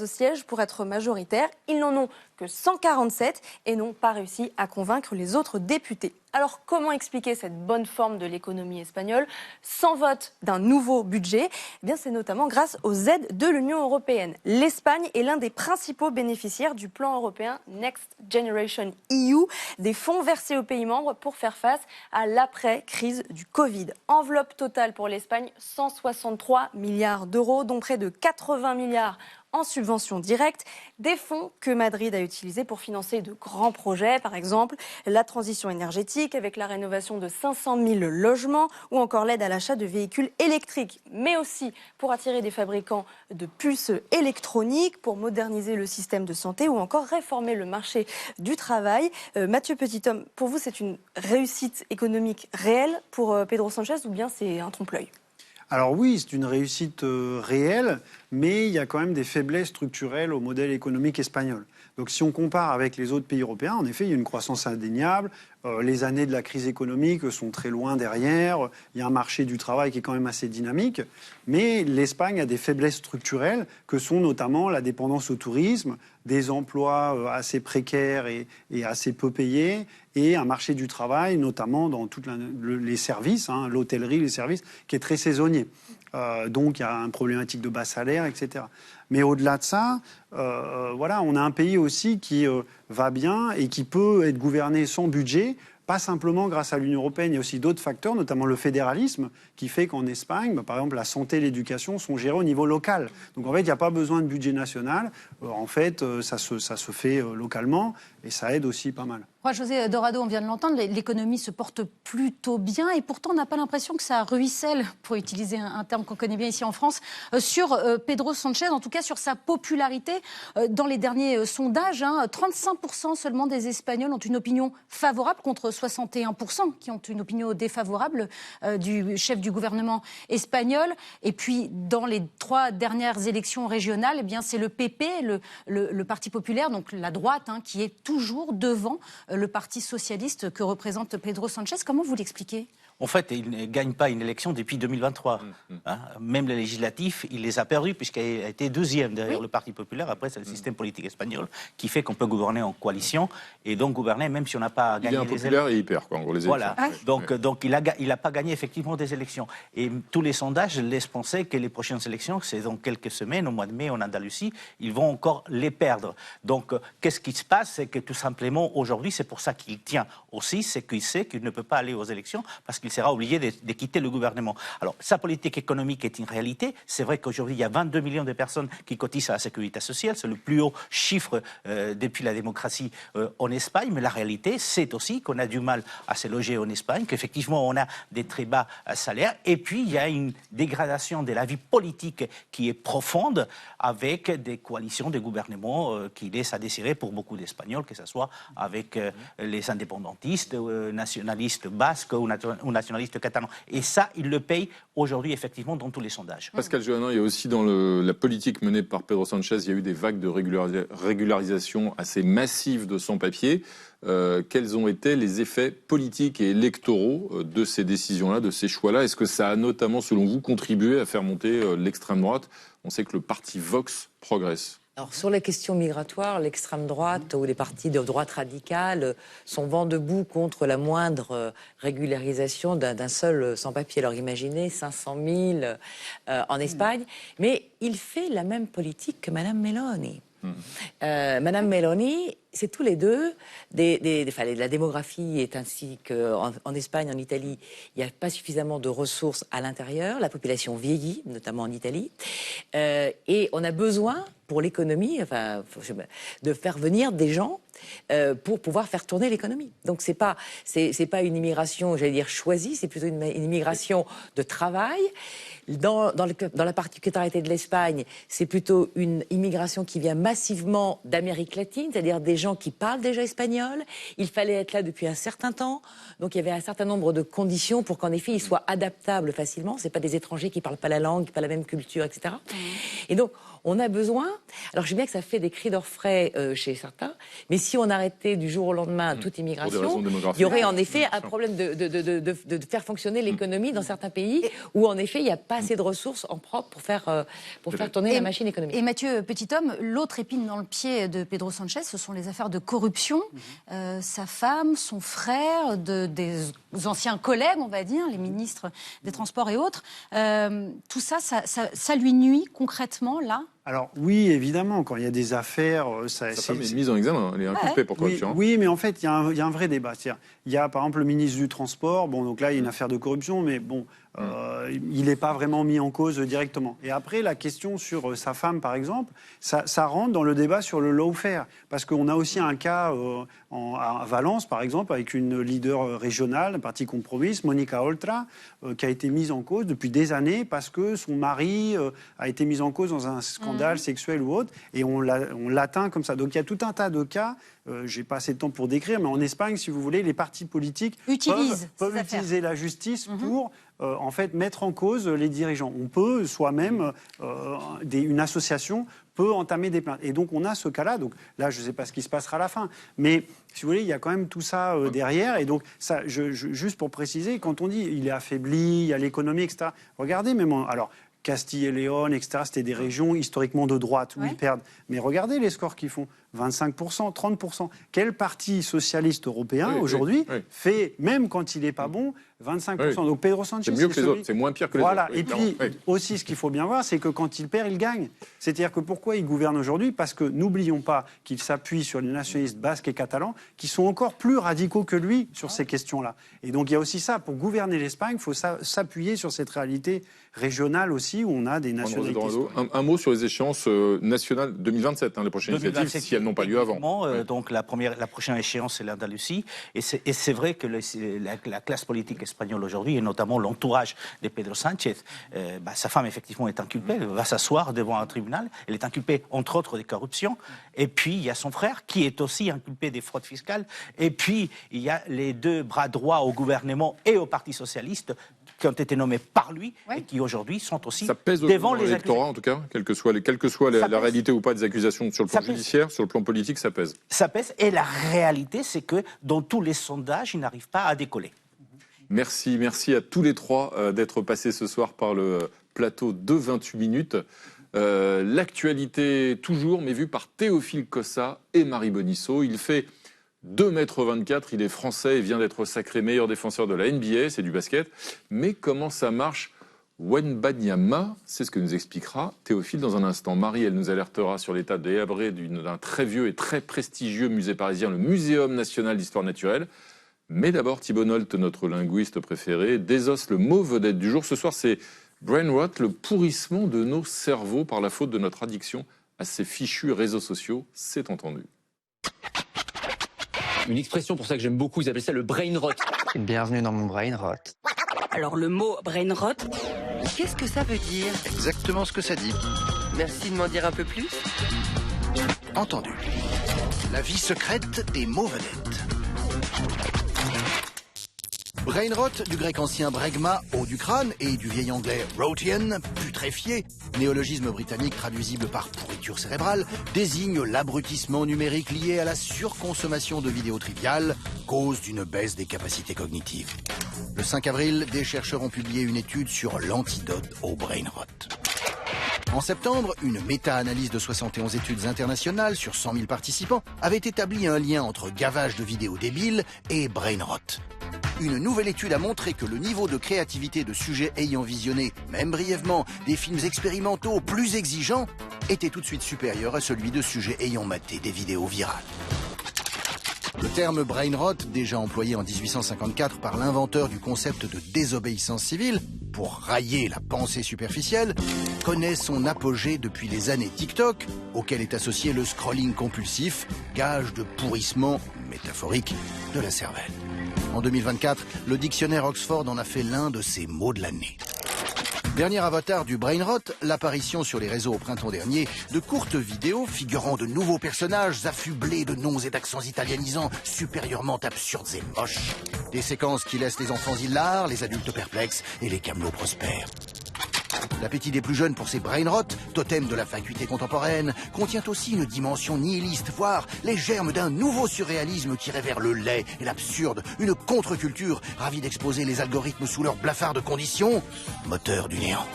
Speaker 11: sièges pour être majoritaires. Ils n'en ont que 147 et n'ont pas réussi à convaincre les autres députés. Alors comment expliquer cette bonne forme de l'économie espagnole sans vote d'un nouveau budget ? Eh bien, c'est notamment grâce aux aides de l'Union européenne. L'Espagne est l'un des principaux bénéficiaires du plan européen Next Generation EU, des fonds versés aux pays membres pour faire face à l'après-crise du Covid. Enveloppe totale pour l'Espagne, 163 milliards d'euros, dont près de 80 milliards en subventions directes, des fonds que Madrid a utilisés pour financer de grands projets, par exemple la transition énergétique avec la rénovation de 500 000 logements ou encore l'aide à l'achat de véhicules électriques, mais aussi pour attirer des fabricants de puces électroniques, pour moderniser le système de santé ou encore réformer le marché du travail. Mathieu Petithomme, pour vous, c'est une réussite économique réelle pour Pedro Sanchez ou bien c'est un trompe-l'œil ?
Speaker 13: Alors oui, c'est une réussite réelle, mais il y a quand même des faiblesses structurelles au modèle économique espagnol. Donc si on compare avec les autres pays européens, en effet, il y a une croissance indéniable. Les années de la crise économique sont très loin derrière. Il y a un marché du travail qui est quand même assez dynamique. Mais l'Espagne a des faiblesses structurelles que sont notamment la dépendance au tourisme, des emplois assez précaires et assez peu payés, et un marché du travail, notamment dans tous les services, l'hôtellerie, les services, qui est très saisonnier. Donc il y a une problématique de bas salaire, etc. Mais au-delà de ça, voilà, on a un pays aussi qui va bien et qui peut être gouverné sans budget, pas simplement grâce à l'Union européenne, il y a aussi d'autres facteurs, notamment le fédéralisme, qui fait qu'en Espagne, par exemple, la santé et l'éducation sont gérées au niveau local. Donc en fait, il n'y a pas besoin de budget national. En fait, ça se fait localement et ça aide aussi pas mal.
Speaker 8: José Dorado, on vient de l'entendre, l'économie se porte plutôt bien et pourtant on n'a pas l'impression que ça ruisselle, pour utiliser un terme qu'on connaît bien ici en France, sur Pedro Sanchez, en tout cas sur sa popularité. Dans les derniers sondages, 35% seulement des Espagnols ont une opinion favorable contre 61% qui ont une opinion défavorable du chef du gouvernement espagnol. Et puis dans les 3 dernières élections régionales, eh bien, c'est le PP, le Parti populaire, donc la droite, qui est toujours devant le Parti socialiste que représente Pedro Sanchez. Comment vous l'expliquez ?
Speaker 17: En fait, il ne gagne pas une élection depuis 2023. Même les législatifs, il les a perdus puisqu'il a été 2e derrière le Parti populaire. Après, c'est le système politique espagnol qui fait qu'on peut gouverner en coalition et donc gouverner même si on n'a pas gagné des élections. Il est impopulaire
Speaker 1: et hyper, quoi, en gros, les élections.
Speaker 17: Voilà. Donc il n'a pas gagné effectivement des élections. Et tous les sondages laissent penser que les prochaines élections, c'est dans quelques semaines, au mois de mai en Andalousie, ils vont encore les perdre. Donc, qu'est-ce qui se passe ? C'est que tout simplement, aujourd'hui, c'est pour ça qu'il tient aussi, c'est qu'il sait qu'il ne peut pas aller aux élections parce qu'il sera obligé de quitter le gouvernement. Alors, sa politique économique est une réalité. C'est vrai qu'aujourd'hui, il y a 22 millions de personnes qui cotisent à la sécurité sociale. C'est le plus haut chiffre depuis la démocratie en Espagne. Mais la réalité, c'est aussi qu'on a du mal à se loger en Espagne, qu'effectivement, on a des très bas salaires. Et puis, il y a une dégradation de la vie politique qui est profonde avec des coalitions de gouvernements qui laissent à désirer pour beaucoup d'Espagnols, que ce soit avec les indépendantistes, nationalistes basques ou nationalistes catalans. Et ça, il le paye aujourd'hui, effectivement, dans tous les sondages.
Speaker 1: Pascal Johannin, il y a aussi dans la politique menée par Pedro Sanchez, il y a eu des vagues de régularisation assez massives de sans-papiers. Quels ont été les effets politiques et électoraux de ces décisions-là, de ces choix-là ? Est-ce que ça a notamment, selon vous, contribué à faire monter l'extrême droite ? On sait que le parti Vox progresse.
Speaker 20: Alors, sur les questions migratoires, l'extrême droite ou les partis de droite radicale sont vent debout contre la moindre régularisation d'un seul sans-papier. Alors imaginez 500 000 en Espagne, mais il fait la même politique que Madame Meloni. Madame Meloni, c'est tous les deux la démographie est ainsi qu'en Espagne, en Italie, il n'y a pas suffisamment de ressources à l'intérieur, la population vieillit, notamment en Italie, et on a besoin pour l'économie, enfin, de faire venir des gens pour pouvoir faire tourner l'économie. Donc c'est pas une immigration, j'allais dire choisie, c'est plutôt une immigration de travail. Dans la particularité de l'Espagne, c'est plutôt une immigration qui vient massivement d'Amérique latine, c'est-à-dire des gens qui parlent déjà espagnol. Il fallait être là depuis un certain temps, donc il y avait un certain nombre de conditions pour qu'en effet ils soient adaptables facilement. C'est pas des étrangers qui parlent pas la langue, qui pas la même culture, etc. Et donc on a besoin. Alors je sais bien que ça fait des cris d'orfraie chez certains, mais si on arrêtait du jour au lendemain toute immigration, il y aurait en effet un problème de faire fonctionner l'économie dans certains pays où en effet il n'y a pas assez de ressources en propre pour faire tourner la machine économique.
Speaker 8: Et Mathieu Petithomme, l'autre épine dans le pied de Pedro Sánchez, ce sont les affaires de corruption. Sa femme, son frère, des anciens collègues, on va dire, les ministres des Transports et autres. Tout ça, ça lui nuit concrètement, là ?
Speaker 13: Alors oui, évidemment, quand il y a des affaires...
Speaker 1: Sa femme est mise en examen, elle est inculpée pour corruption.
Speaker 13: Oui, mais en fait, il y a un vrai débat. C'est-à-dire, il y a par exemple le ministre du Transport, bon, donc là, il y a une affaire de corruption, mais bon, il n'est pas vraiment mis en cause directement. Et après, la question sur sa femme, par exemple, ça rentre dans le débat sur le lawfare. Parce qu'on a aussi un cas à Valence, par exemple, avec une leader régionale, un parti compromis, Monica Oltra, qui a été mise en cause depuis des années parce que son mari a été mis en cause dans un scandale sexuel ou autre, et on l'atteint comme ça. Donc il y a tout un tas de cas, j'ai pas assez de temps pour décrire, mais en Espagne, si vous voulez, les partis politiques peuvent utiliser la justice pour en fait mettre en cause les dirigeants. On peut soi-même, une association peut entamer des plaintes. Et donc on a ce cas-là. Donc là, je ne sais pas ce qui se passera à la fin, mais si vous voulez, il y a quand même tout ça derrière. Et donc ça, juste pour préciser, quand on dit il est affaibli, il y a l'économie, etc. Regardez même alors. Castille et Léon, etc., c'était des régions historiquement de droite où ils perdent. Mais regardez les scores qu'ils font. 25%, 30%. Quel parti socialiste européen aujourd'hui fait, même quand il n'est pas bon, 25%. Donc Pedro Sánchez,
Speaker 1: c'est mieux que les autres, c'est moins pire que les autres.
Speaker 13: Voilà. Et puis aussi, ce qu'il faut bien voir, c'est que quand il perd, il gagne. C'est-à-dire que pourquoi il gouverne aujourd'hui ? Parce que n'oublions pas qu'il s'appuie sur les nationalistes basques et catalans, qui sont encore plus radicaux que lui sur ces questions-là. Et donc il y a aussi ça. Pour gouverner l'Espagne, il faut s'appuyer sur cette réalité régionale aussi, où on a des nationalités.
Speaker 1: Un mot sur les échéances nationales 2027, les prochaines initiatives, si elles n'ont pas lieu avant.
Speaker 17: Donc la prochaine échéance, c'est l'Andalousie. Et c'est vrai que la classe politique espagnole aujourd'hui, et notamment l'entourage de Pedro Sánchez, sa femme effectivement est inculpée, elle va s'asseoir devant un tribunal, elle est inculpée entre autres de corruption. Et puis il y a son frère qui est aussi inculpé des fraudes fiscales. Et puis il y a les deux bras droits au gouvernement et au Parti socialiste qui ont été nommés par lui et qui aujourd'hui sont aussi devant les
Speaker 1: électorats, en tout cas, quelle que soit la réalité ou pas des accusations sur le plan judiciaire, sur le plan politique, ça pèse.
Speaker 17: Ça pèse, et la réalité, c'est que dans tous les sondages, ils n'arrivent pas à décoller.
Speaker 1: Merci à tous les trois d'être passés ce soir par le plateau de 28 minutes. L'actualité toujours, mais vue par Théophile Cossa et Marie Bonisso. Il fait 2,24 m, il est français et vient d'être sacré meilleur défenseur de la NBA, c'est du basket. Mais comment ça marche Wembanyama, c'est ce que nous expliquera Théophile dans un instant. Marie, elle nous alertera sur l'état délabré d'un très vieux et très prestigieux musée parisien, le Muséum national d'histoire naturelle. Mais d'abord, Thibault Nolte, notre linguiste préféré, désosse le mot vedette du jour. Ce soir, c'est brain rot, le pourrissement de nos cerveaux par la faute de notre addiction à ces fichus réseaux sociaux. C'est entendu.
Speaker 21: Une expression pour ça que j'aime beaucoup, ils appellent ça le brain rot.
Speaker 22: Bienvenue dans mon brain rot.
Speaker 23: Alors le mot brain rot, qu'est-ce que ça veut dire ?
Speaker 22: Exactement ce que ça dit.
Speaker 23: Merci de m'en dire un peu plus.
Speaker 22: Entendu. La vie secrète des mots vedettes. Brain rot, du grec ancien bregma, haut du crâne, et du vieil anglais rotian, putréfié, néologisme britannique traduisible par pourriture cérébrale, désigne l'abrutissement numérique lié à la surconsommation de vidéos triviales, cause d'une baisse des capacités cognitives. Le 5 avril, des chercheurs ont publié une étude sur l'antidote au brain rot. En septembre, une méta-analyse de 71 études internationales sur 100 000 participants avait établi un lien entre gavage de vidéos débiles et brain rot. Une nouvelle étude a montré que le niveau de créativité de sujets ayant visionné, même brièvement, des films expérimentaux plus exigeants était tout de suite supérieur à celui de sujets ayant maté des vidéos virales. Le terme brain rot, déjà employé en 1854 par l'inventeur du concept de désobéissance civile, pour railler la pensée superficielle, connaît son apogée depuis les années TikTok, auquel est associé le scrolling compulsif, gage de pourrissement métaphorique de la cervelle. En 2024, le dictionnaire Oxford en a fait l'un de ses mots de l'année. Dernier avatar du brain rot, l'apparition sur les réseaux au printemps dernier de courtes vidéos figurant de nouveaux personnages affublés de noms et d'accents italianisants supérieurement absurdes et moches. Des séquences qui laissent les enfants hilars, les adultes perplexes et les camelots prospères. L'appétit des plus jeunes pour ces brain rot, totem de la vacuité contemporaine, contient aussi une dimension nihiliste, voire les germes d'un nouveau surréalisme qui révère le laid et l'absurde, une contre-culture ravie d'exposer les algorithmes sous leurs blafardes conditions, moteur du néant.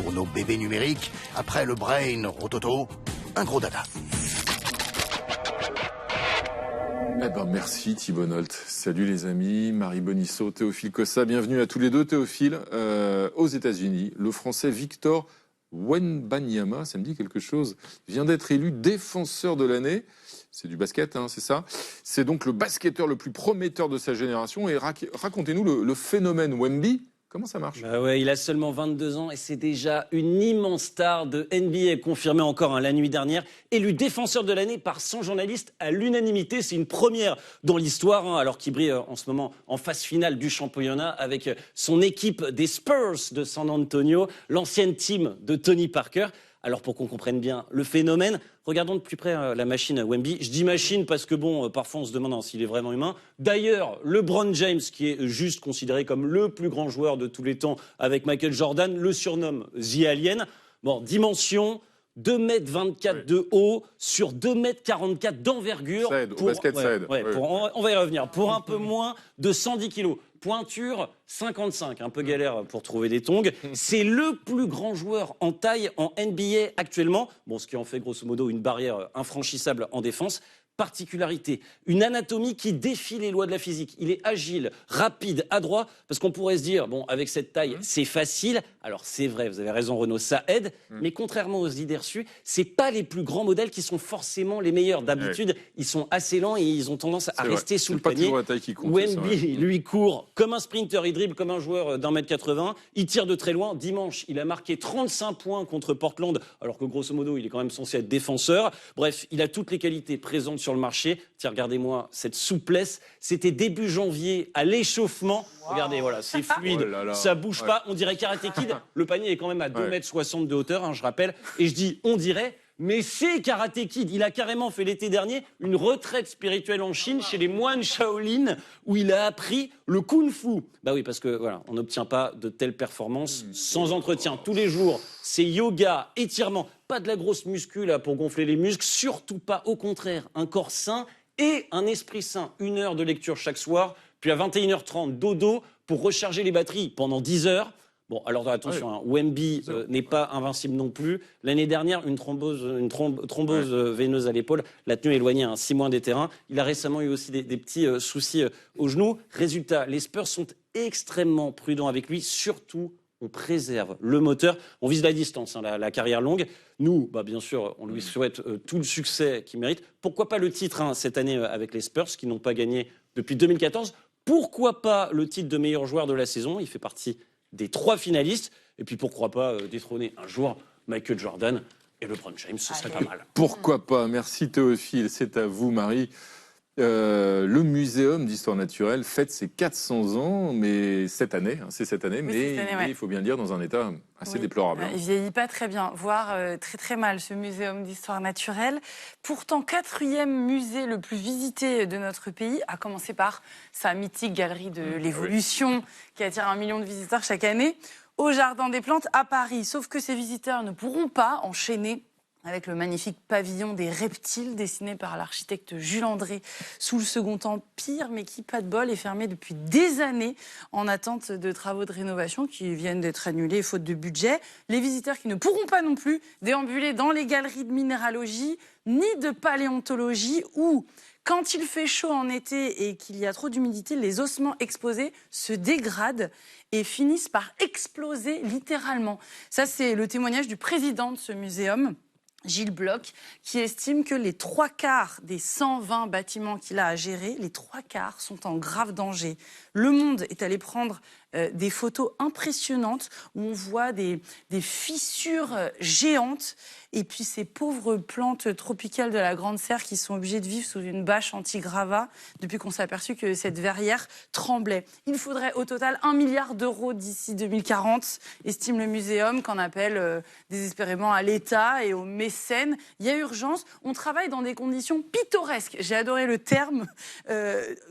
Speaker 22: Pour nos bébés numériques, après le brain rototo, un gros dada.
Speaker 1: Eh ben merci Thibaut Nolte. Salut les amis, Marie Bonisseau, Théophile Cossa, bienvenue à tous les deux. Théophile, aux États-Unis, le Français Victor Wembanyama, ça me dit quelque chose, vient d'être élu défenseur de l'année. C'est du basket, hein, c'est ça. C'est donc le basketteur le plus prometteur de sa génération. Et racontez-nous le phénomène Wemby. Comment ça marche ?
Speaker 3: Ouais, il a seulement 22 ans et c'est déjà une immense star de NBA, confirmé encore la nuit dernière. Élu défenseur de l'année par 100 journalistes à l'unanimité. C'est une première dans l'histoire, alors qu'il brille en ce moment en phase finale du championnat avec son équipe des Spurs de San Antonio, l'ancienne team de Tony Parker. Alors pour qu'on comprenne bien le phénomène, regardons de plus près la machine Wemby. Je dis machine parce que parfois on se demande s'il est vraiment humain. D'ailleurs, LeBron James, qui est juste considéré comme le plus grand joueur de tous les temps avec Michael Jordan, le surnomme The Alien. Bon, dimension, 2,24 m de haut sur 2,44 m d'envergure.
Speaker 1: Ça aide, au basket ça aide.
Speaker 3: On va y revenir. Pour un peu moins de 110 kilos. Pointure 55, un peu galère pour trouver des tongs. C'est le plus grand joueur en taille en NBA actuellement. Bon, ce qui en fait grosso modo une barrière infranchissable en défense. Particularité, une anatomie qui défie les lois de la physique. Il est agile, rapide, adroit, parce qu'on pourrait se dire, avec cette taille, c'est facile. Alors c'est vrai, vous avez raison Renaud, ça aide, mais contrairement aux idées reçues, c'est pas les plus grands modèles qui sont forcément les meilleurs. D'habitude, ils sont assez lents et ils ont tendance à rester sous le panier.
Speaker 1: C'est pas toujours la taille qui compte.
Speaker 3: Wemby, lui, court comme un sprinter, il dribble comme un joueur d'1,80 m, il tire de très loin. Dimanche, il a marqué 35 points contre Portland, alors que grosso modo, il est quand même censé être défenseur. Bref, il a toutes les qualités présentes sur le marché. Tiens, regardez-moi cette souplesse. C'était début janvier à l'échauffement. Wow. Regardez, voilà, c'est fluide, ça bouge pas. On dirait Karate Kid. Le panier est quand même à 2,60 m de hauteur, je rappelle. Et je dis, on dirait, mais c'est Karate Kid. Il a carrément fait l'été dernier une retraite spirituelle en Chine chez les moines Shaolin où il a appris le kung-fu. Bah oui, parce que on n'obtient pas de telles performances sans entretien. Tous les jours, c'est yoga, étirement, pas de la grosse muscu là pour gonfler les muscles, surtout pas, au contraire, un corps sain et un esprit sain. 1 heure de lecture chaque soir, puis à 21h30, dodo pour recharger les batteries pendant 10 heures. Bon, alors attention, Wemby n'est pas invincible non plus. L'année dernière, une thrombose veineuse à l'épaule l'a tenu éloigné 6 mois des terrains. Il a récemment eu aussi des petits soucis au genou. Résultat, les Spurs sont extrêmement prudents avec lui, surtout on préserve le moteur, on vise la distance, la carrière longue. Nous, bien sûr, on lui souhaite tout le succès qu'il mérite. Pourquoi pas le titre cette année avec les Spurs, qui n'ont pas gagné depuis 2014. Pourquoi pas le titre de meilleur joueur de la saison, il fait partie des 3 finalistes. Et puis pourquoi pas détrôner un jour Michael Jordan et LeBron James, ce serait pas mal.
Speaker 1: Pourquoi pas. Merci Théophile, c'est à vous Marie. Le Muséum d'histoire naturelle fête ses 400 ans, mais cette année, mais il faut bien le dire, dans un état assez déplorable.
Speaker 2: Il vieillit pas très bien, voire très très mal, ce Muséum d'histoire naturelle. Pourtant, 4e musée le plus visité de notre pays, à commencer par sa mythique galerie de l'évolution, qui attire 1 million de visiteurs chaque année, au Jardin des Plantes à Paris. Sauf que ces visiteurs ne pourront pas enchaîner avec le magnifique pavillon des reptiles dessiné par l'architecte Jules André sous le Second Empire, mais qui, pas de bol, est fermé depuis des années en attente de travaux de rénovation qui viennent d'être annulés faute de budget. Les visiteurs qui ne pourront pas non plus déambuler dans les galeries de minéralogie ni de paléontologie où, quand il fait chaud en été et qu'il y a trop d'humidité, les ossements exposés se dégradent et finissent par exploser littéralement. Ça, c'est le témoignage du président de ce muséum, Gilles Bloch, qui estime que les 3/4 des 120 bâtiments qu'il a à gérer, les 3/4 sont en grave danger. Le Monde est allé prendre des photos impressionnantes où on voit des fissures géantes et puis ces pauvres plantes tropicales de la Grande Serre qui sont obligées de vivre sous une bâche anti-gravat depuis qu'on s'est aperçu que cette verrière tremblait. Il faudrait au total 1 milliard d'euros d'ici 2040, estime le muséum, qu'en appelle désespérément à l'État et aux mécènes. Il y a urgence, on travaille dans des conditions pittoresques. J'ai adoré le terme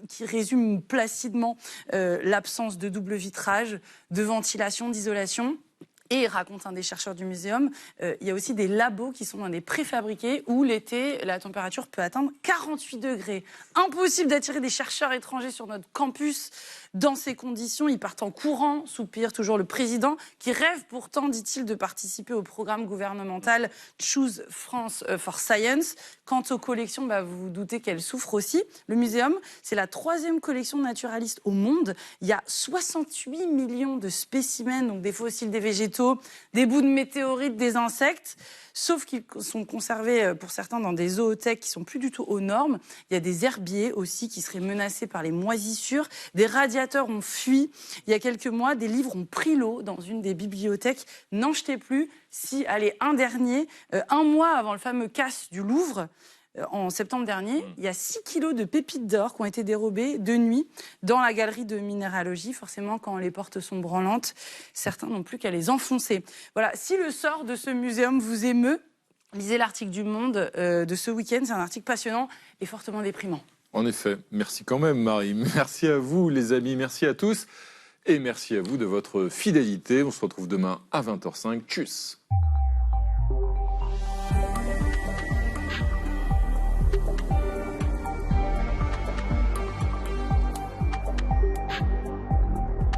Speaker 2: qui résume placidement l'absence de double vitrage, de ventilation, d'isolation. Et, raconte un des chercheurs du muséum, il y a aussi des labos qui sont dans des préfabriqués où l'été, la température peut atteindre 48 degrés. Impossible d'attirer des chercheurs étrangers sur notre campus dans ces conditions. Ils partent en courant, soupire toujours le président, qui rêve pourtant, dit-il, de participer au programme gouvernemental Choose France for Science. Quant aux collections, vous vous doutez qu'elles souffrent aussi. Le muséum, c'est la 3e collection naturaliste au monde. Il y a 68 millions de spécimens, donc des fossiles, des végétaux, des bouts de météorites, des insectes, sauf qu'ils sont conservés pour certains dans des zoothèques qui sont plus du tout aux normes. Il y a des herbiers aussi qui seraient menacés par les moisissures. Des radiateurs ont fui. Il y a quelques mois, des livres ont pris l'eau dans une des bibliothèques. N'en jetez plus. Si, allez, un dernier, un mois avant le fameux casse du Louvre, en septembre dernier, il y a 6 kilos de pépites d'or qui ont été dérobées de nuit dans la galerie de minéralogie. Forcément, quand les portes sont branlantes, certains n'ont plus qu'à les enfoncer. Voilà, si le sort de ce muséum vous émeut, lisez l'article du Monde de ce week-end. C'est un article passionnant et fortement déprimant.
Speaker 1: En effet, merci quand même Marie. Merci à vous les amis, merci à tous. Et merci à vous de votre fidélité. On se retrouve demain à 20h05. Tchuss.